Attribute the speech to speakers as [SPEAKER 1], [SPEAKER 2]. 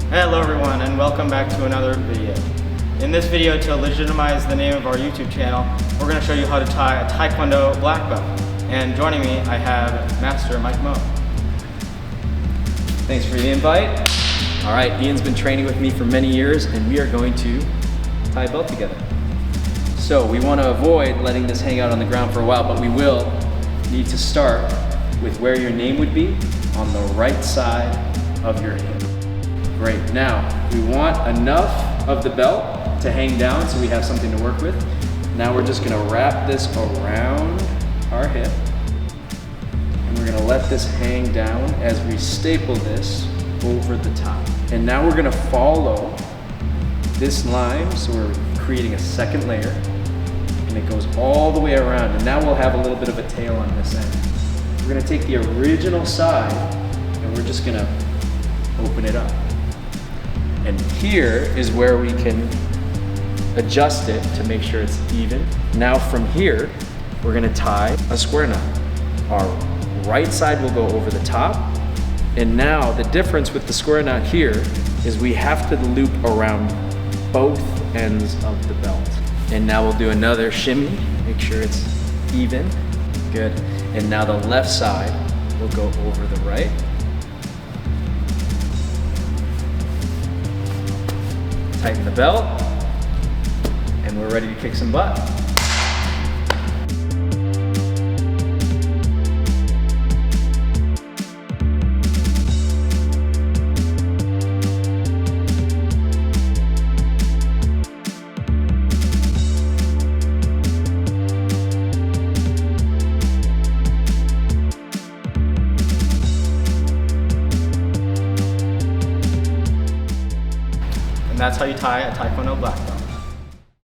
[SPEAKER 1] Hello everyone, and welcome back to another video. In this video, to legitimize the name of our YouTube channel, we're going to show you how to tie a Taekwondo Black Belt. And joining me, I have Master Moh.
[SPEAKER 2] Thanks for the invite. All right, Ian's been training with me for many years, and we are going to tie a belt together. So we want to avoid letting this hang out on the ground for a while, but we will need to start with where your name would be on the right side of your hip. Great. Now, we want enough of the belt to hang down so we have something to work with. Now we're just going to wrap this around our hip, and we're going to let this hang down as we staple this over the top. And now we're going to follow this line, so we're creating a second layer, and it goes all the way around, and now we'll have a little bit of a tail on this end. We're going to take the original side, and we're just going to open it up. And here is where we can adjust it to make sure it's even. Now from here, we're gonna tie a square knot. Our right side will go over the top. And now the difference with the square knot here is we have to loop around both ends of the belt. And now we'll do another shimmy, make sure it's even. Good. And now the left side will go over the right. Tighten the belt, and we're ready to kick some butt.
[SPEAKER 1] And that's how you tie a Taekwondo Black Belt.